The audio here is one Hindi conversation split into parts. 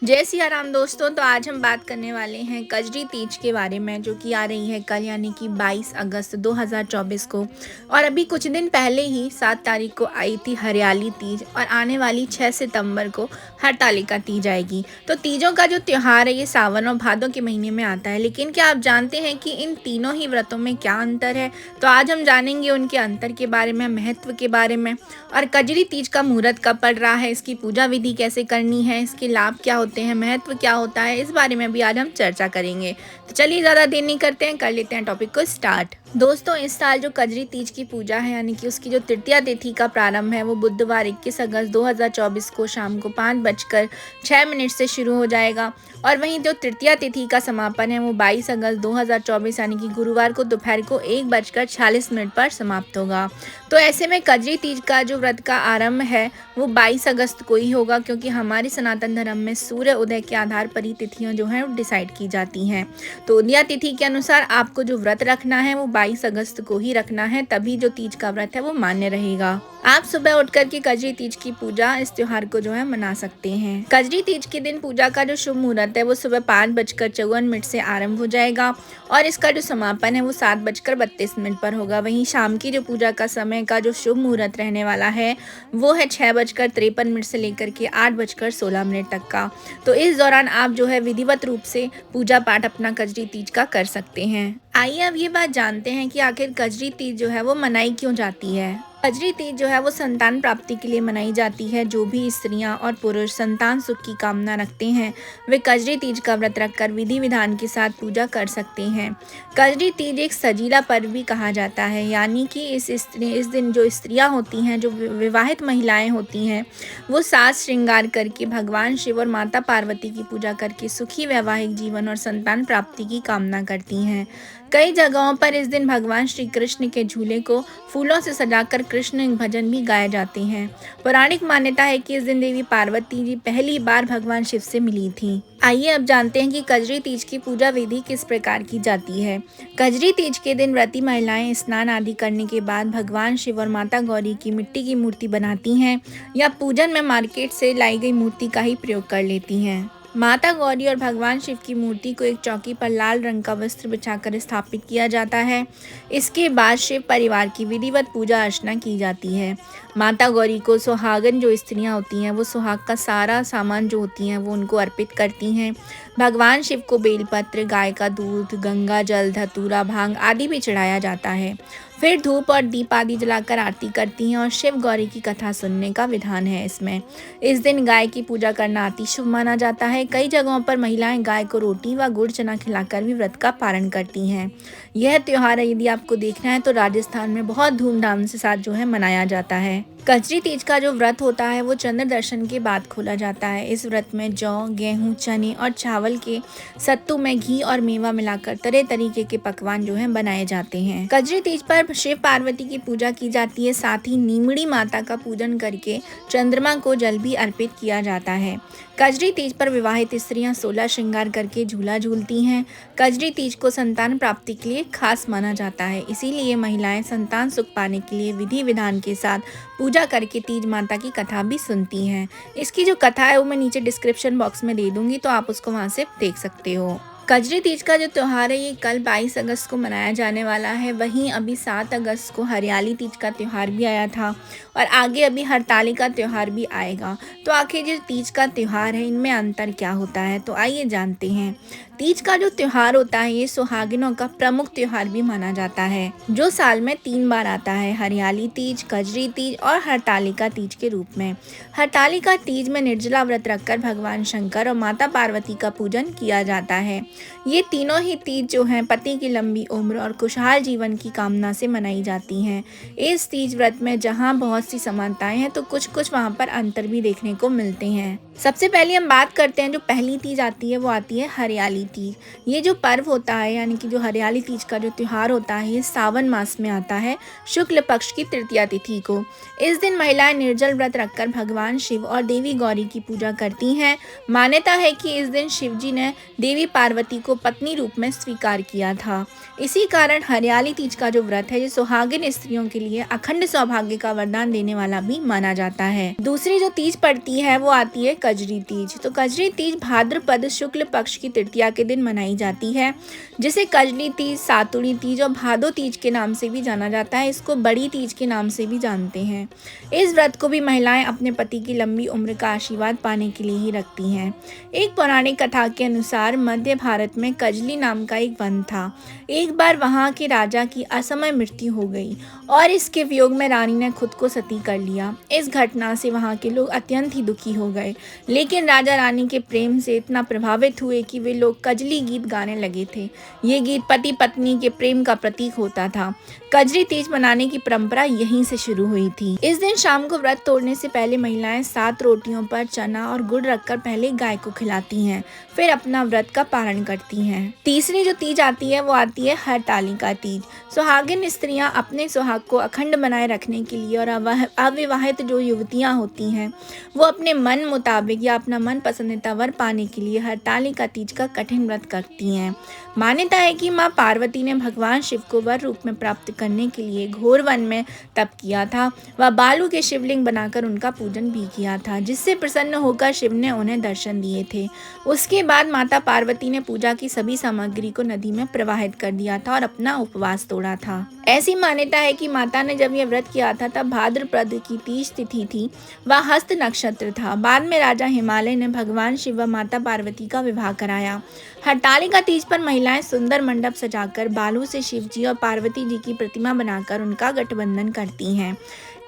जय सिया राम दोस्तों। तो आज हम बात करने वाले हैं कजरी तीज के बारे में, जो कि आ रही है कल यानी कि 22 अगस्त 2024 को। और अभी कुछ दिन पहले ही 7 तारीख को आई थी हरियाली तीज, और आने वाली 6 सितंबर को हरतालिका तीज आएगी। तो तीजों का जो त्यौहार है ये सावन और भादों के महीने में आता है। लेकिन क्या आप जानते हैं कि इन तीनों ही व्रतों में क्या अंतर है? तो आज हम जानेंगे उनके अंतर के बारे में, महत्व के बारे में, और कजरी तीज का मुहूर्त कब पड़ रहा है, इसकी पूजा विधि कैसे करनी है, इसके लाभ क्या होते हैं, महत्व क्या होता है, इस बारे में भी आज हम चर्चा करेंगे। तो चलिए ज़्यादा देर नहीं करते हैं, कर लेते हैं टॉपिक को स्टार्ट। दोस्तों, इस साल जो कजरी तीज की पूजा है यानी कि उसकी जो तृतीया तिथि का प्रारंभ है वो बुधवार 21 अगस्त 2024 को शाम को 5:06 से शुरू हो जाएगा। और वहीं जो तृतीया तिथि का समापन है वो 22 अगस्त 2024 यानी कि गुरुवार को दोपहर को 1:46 पर समाप्त होगा। तो ऐसे में कजरी तीज का जो व्रत का आरंभ है वो 22 अगस्त को ही होगा, क्योंकि हमारे सनातन धर्म में सूर्य उदय के आधार पर ही तिथियां जो हैं वो डिसाइड की जाती हैं। तो उदया तिथि के अनुसार आपको जो व्रत रखना है वो 22 अगस्त को ही रखना है, तभी जो तीज का व्रत है वो मान्य रहेगा। आप सुबह उठ करके कजरी तीज की पूजा, इस त्योहार को जो है मना सकते हैं। कजरी तीज के दिन पूजा का जो शुभ मुहूर्त है वो सुबह 5:54 से आरंभ हो जाएगा, और इसका जो समापन है वो 7:32 पर होगा। वहीं शाम की जो पूजा का समय का जो शुभ मुहूर्त रहने वाला है वो है 6:53 से लेकर के 8:16 तक का। तो इस दौरान आप जो है विधिवत रूप से पूजा पाठ अपना कजरी तीज का कर सकते हैं। आइए अब ये बात जानते हैं कि आखिर कजरी तीज जो है वो मनाई क्यों जाती है। कजरी तीज जो है वो संतान प्राप्ति के लिए मनाई जाती है। जो भी स्त्रियां और पुरुष संतान सुख की कामना रखते हैं वे कजरी तीज का व्रत रखकर विधि विधान के साथ पूजा कर सकते हैं। कजरी तीज एक सजीला पर्व भी कहा जाता है, यानी कि इस दिन जो स्त्रियां होती हैं, जो विवाहित महिलाएं होती हैं, वो साज श्रृंगार करके भगवान शिव और माता पार्वती की पूजा करके सुखी वैवाहिक जीवन और संतान प्राप्ति की कामना करती हैं। कई जगहों पर इस दिन भगवान श्री कृष्ण के झूले को फूलों से सजाकर कृष्ण भजन भी गाए जाते हैं। पौराणिक मान्यता है कि इस दिन देवी पार्वती जी पहली बार भगवान शिव से मिली थीं। आइए अब जानते हैं कि कजरी तीज की पूजा विधि किस प्रकार की जाती है। कजरी तीज के दिन व्रती महिलाएं स्नान आदि करने के बाद भगवान शिव और माता गौरी की मिट्टी की मूर्ति बनाती हैं, या पूजन में मार्केट से लाई गई मूर्ति का ही प्रयोग कर लेती हैं। माता गौरी और भगवान शिव की मूर्ति को एक चौकी पर लाल रंग का वस्त्र बिछाकर स्थापित किया जाता है। इसके बाद शिव परिवार की विधिवत पूजा अर्चना की जाती है। माता गौरी को सुहागन जो स्त्रियां होती हैं वो सुहाग का सारा सामान जो होती हैं वो उनको अर्पित करती हैं। भगवान शिव को बेलपत्र, गाय का दूध, गंगा जल, धतूरा, भांग आदि भी चढ़ाया जाता है। फिर धूप और दीप आदि जलाकर आरती करती हैं, और शिव गौरी की कथा सुनने का विधान है इसमें। इस दिन गाय की पूजा करना अति शुभ माना जाता है। कई जगहों पर महिलाएं गाय को रोटी व गुड़ चना खिलाकर भी व्रत का पालन करती हैं। यह त्योहार यदि आपको देखना है तो राजस्थान में बहुत धूमधाम से साथ जो है मनाया जाता है। कजरी तीज का जो व्रत होता है वो चंद्र दर्शन के बाद खोला जाता है। इस व्रत में जौ, गेहूं, चने और चावल के सत्तू में घी और मेवा मिलाकर तरह तरीके के पकवान जो हैं बनाए जाते हैं। कजरी तीज पर शिव पार्वती की पूजा की जाती है, साथ ही नीमड़ी माता का पूजन करके चंद्रमा को जल भी अर्पित किया जाता है। कजरी तीज पर विवाहित स्त्रियां 16 श्रृंगार करके झूला झूलती हैं। कजरी तीज को संतान प्राप्ति के लिए खास माना जाता है, इसीलिए महिलाएं संतान सुख पाने के लिए विधि विधान के साथ पूजा करके तीज माता की कथा भी सुनती हैं। इसकी जो कथा है वो मैं नीचे डिस्क्रिप्शन बॉक्स में दे दूंगी, तो आप उसको वहां से देख सकते हो। कजरी तीज का जो त्यौहार है ये कल 22 अगस्त को मनाया जाने वाला है। वहीं अभी 7 अगस्त को हरियाली तीज का त्यौहार भी आया था, और आगे अभी हरतालिका त्यौहार भी आएगा। तो आखिर जो तीज का त्यौहार है इनमें अंतर क्या होता है, तो आइए जानते हैं। तीज का जो त्यौहार होता है ये सुहागिनों का प्रमुख त्यौहार भी माना जाता है, जो साल में 3 बार आता है: हरियाली तीज, कजरी तीज और हरतालिका तीज के रूप में। हरतालिका तीज में निर्जला व्रत रखकर भगवान शंकर और माता पार्वती का पूजन किया जाता है। ये तीनों ही तीज जो हैं पति की लंबी उम्र और खुशहाल जीवन की कामना से मनाई जाती हैं। इस तीज व्रत में जहाँ बहुत सी समानताएं हैं तो कुछ वहाँ पर अंतर भी देखने को मिलते हैं। सबसे पहले हम बात करते हैं जो पहली तीज आती है वो आती है हरियाली तीज। ये जो पर्व होता है यानी कि जो हरियाली तीज का जो त्यौहार होता है ये सावन मास में आता है, शुक्ल पक्ष की तृतीया तिथि को। इस दिन महिलाएं निर्जल व्रत रखकर भगवान शिव और देवी गौरी की पूजा करती हैं। मान्यता है कि इस दिन शिवजी ने देवी पार्वती को पत्नी रूप में स्वीकार किया था। इसी कारण हरियाली तीज का जो व्रत है ये सुहागिन स्त्रियों के लिए अखंड सौभाग्य का वरदान देने वाला भी माना जाता है। दूसरी जो तीज पड़ती है वो आती है कजरी तीज। तो कजरी तीज भाद्रपद शुक्ल पक्ष की तृतीया के दिन मनाई जाती है, जिसे कजरी तीज, सातुड़ी तीज और भादो तीज के नाम से भी जाना जाता है। इसको बड़ी तीज के नाम से भी जानते हैं। इस व्रत को भी महिलाएं अपने पति की लंबी उम्र का आशीर्वाद पाने के लिए ही रखती हैं। एक पौराणिक कथा के अनुसार मध्य भारत में कजली नाम का एक वन था। एक बार वहां के राजा की असमय मृत्यु हो गई और इसके वियोग में रानी ने खुद को सती कर लिया। इस घटना से वहां के लोग अत्यंत ही दुखी हो गए, लेकिन राजा रानी के प्रेम से इतना प्रभावित हुए कि वे लोग कजली गीत गाने लगे थे। ये गीत पति पत्नी के प्रेम का प्रतीक होता था। कजरी तीज मनाने की परंपरा यहीं से शुरू हुई थी। इस दिन शाम को व्रत तोड़ने से पहले महिलाएं 7 रोटियों पर चना और गुड़ रखकर पहले गाय को खिलाती हैं, फिर अपना व्रत का पारण करती हैं। तीसरी जो तीज आती है वो आती है हरतालिका तीज। सुहागिन स्त्रियां अपने सुहाग को अखंड बनाए रखने के लिए और अविवाहित जो युवतियां होती हैं वो अपने मन मुताबिक या अपना मन पसंदीदा वर पाने के लिए हरतालिका तीज का कठिन व्रत करती हैं। मान्यता है कि मां पार्वती ने भगवान शिव को वर रूप में प्राप्त करने के लिए घोर वन में तप किया था। वह बालू के शिवलिंग बनाकर उनका पूजन भी किया था, जिससे प्रसन्न होकर शिव ने उन्हें दर्शन दिए थे। उसके बाद माता पार्वती ने पूजा की सभी सामग्री को नदी में प्रवाहित कर दिया था और अपना उपवास तोड़ा था। ऐसी मान्यता है कि माता ने जब यह व्रत किया था तब भाद्रपद की तीज तिथि थी, वह हस्त नक्षत्र था। बाद में राजा हिमालय ने भगवान शिव व माता पार्वती का विवाह कराया। हरतालिका तीज पर महिलाएं सुंदर मंडप सजाकर बालू से शिव जी और पार्वती जी की प्रतिमा बनाकर उनका गठबंधन करती हैं।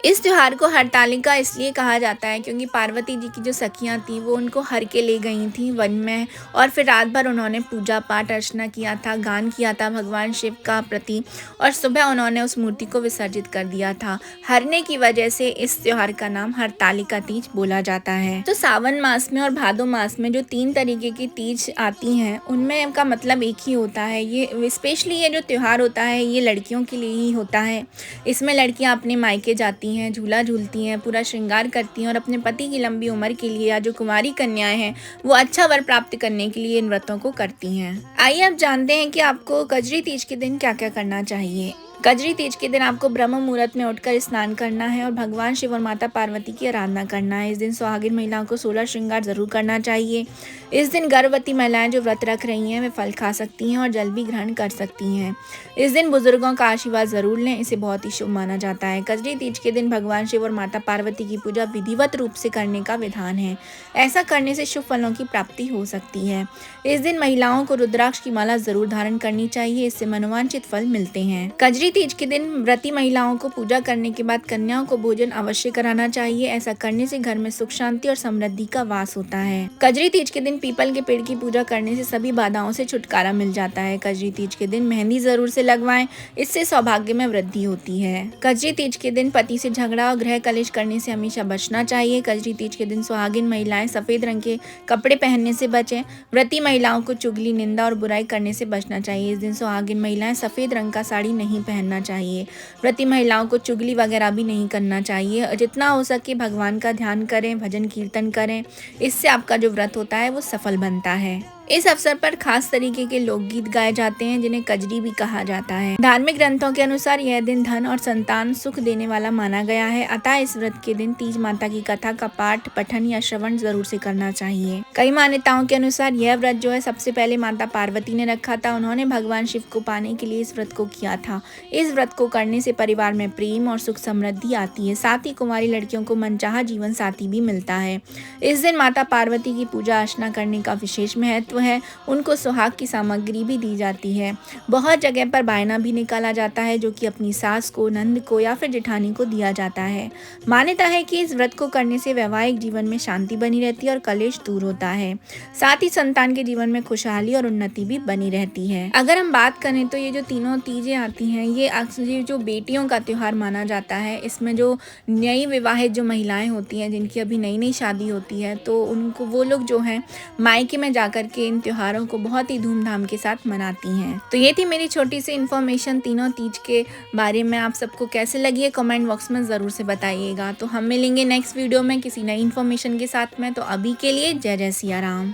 इस त्योहार को हरतालिका इसलिए कहा जाता है क्योंकि पार्वती जी की जो सखियां थी वो उनको हर के ले गई थी वन में, और फिर रात भर उन्होंने पूजा पाठ अर्चना किया था, गान किया था भगवान शिव का प्रति, और सुबह उन्होंने उस मूर्ति को विसर्जित कर दिया था। हरने की वजह से इस त्योहार का नाम हरतालिका तीज बोला जाता है। तो सावन मास में और भादो मास में जो 3 तरीके की तीज आती हैं उनमें का मतलब एक ही होता है। ये स्पेशली ये जो त्योहार होता है ये लड़कियों के लिए ही होता है। इसमें लड़कियां अपने मायके जाती हैं, झूला झूलती हैं, पूरा श्रृंगार करती हैं और अपने पति की लंबी उम्र के लिए या जो कुंवारी कन्याएं हैं वो अच्छा वर प्राप्त करने के लिए इन व्रतों को करती हैं। आइए अब जानते हैं कि आपको कजरी तीज के दिन क्या क्या करना चाहिए। कजरी तीज के दिन आपको ब्रह्म मुहूर्त में उठकर स्नान करना है और भगवान शिव और माता पार्वती की आराधना करना है। इस दिन सुहागिन महिलाओं को 16 श्रृंगार जरूर करना चाहिए। इस दिन गर्भवती महिलाएं जो व्रत रख रही हैं वे फल खा सकती हैं और जल भी ग्रहण कर सकती हैं। इस दिन बुजुर्गों का आशीर्वाद जरूर लें, इसे बहुत ही शुभ माना जाता है। कजरी तीज के दिन भगवान शिव और माता पार्वती की पूजा विधिवत रूप से करने का विधान है। ऐसा करने से शुभ फलों की प्राप्ति हो सकती है। इस दिन महिलाओं को रुद्राक्ष की माला जरूर धारण करनी चाहिए, इससे मनोवांछित फल मिलते हैं। कजरी तीज के दिन व्रती महिलाओं को पूजा करने के बाद कन्याओं को भोजन अवश्य कराना चाहिए। ऐसा करने से घर में सुख शांति और समृद्धि का वास होता है। कजरी तीज के दिन पीपल के पेड़ की पूजा करने से सभी बाधाओं से छुटकारा मिल जाता है। कजरी तीज के दिन मेहंदी जरूर से लगवाएं, इससे सौभाग्य में वृद्धि होती है। कजरी तीज के दिन पति से झगड़ा और गृह कलेश करने से हमेशा बचना चाहिए। कजरी तीज के दिन सुहागिन महिलाएं सफेद रंग के कपड़े पहनने से बचें। व्रती महिलाओं को चुगली, निंदा और बुराई करने से बचना चाहिए। इस दिन सुहागिन महिलाएं सफेद रंग का साड़ी नहीं पहनना चाहिए। व्रती महिलाओं को चुगली वगैरह भी नहीं करना चाहिए। जितना हो सके भगवान का ध्यान करें, भजन कीर्तन करें, इससे आपका जो व्रत होता है वो सफल बनता है। इस अवसर पर खास तरीके के लोकगीत गाए जाते हैं जिन्हें कजरी भी कहा जाता है। धार्मिक ग्रंथों के अनुसार यह दिन धन और संतान सुख देने वाला माना गया है। अतः इस व्रत के दिन तीज माता की कथा का पाठ, पठन या श्रवण जरूर से करना चाहिए। कई मान्यताओं के अनुसार यह व्रत जो है सबसे पहले माता पार्वती ने रखा था। उन्होंने भगवान शिव को पाने के लिए इस व्रत को किया था। इस व्रत को करने से परिवार में प्रेम और सुख समृद्धि आती है। साथ ही कुंवारी लड़कियों को मनचाहा जीवन साथी भी मिलता है। इस दिन माता पार्वती की पूजा अर्चना करने का विशेष महत्व है। उनको सुहाग की सामग्री भी दी जाती है। बहुत जगह पर बायना भी निकाला जाता है जो कि अपनी सास को, नंद को या फिर जेठानी को दिया जाता है। मान्यता है कि इस व्रत को करने से वैवाहिक जीवन में शांति बनी रहती है और कलेश दूर होता है। साथ ही संतान के जीवन में खुशहाली और उन्नति भी बनी रहती है। अगर हम बात करें तो ये जो तीनों तीजें आती हैं ये जो बेटियों का त्योहार माना जाता है। इसमें जो नई विवाहित जो महिलाएं होती हैं जिनकी अभी नई नई शादी होती है तो उनको वो लोग जो हैं मायके में जाकर के इन त्योहारों को बहुत ही धूमधाम के साथ मनाती हैं। तो ये थी मेरी छोटी सी इन्फॉर्मेशन तीनों तीज के बारे में। आप सबको कैसे लगी है कमेंट बॉक्स में ज़रूर से बताइएगा। तो हम मिलेंगे नेक्स्ट वीडियो में किसी नई इन्फॉर्मेशन के साथ में। तो अभी के लिए जय जय सिया राम।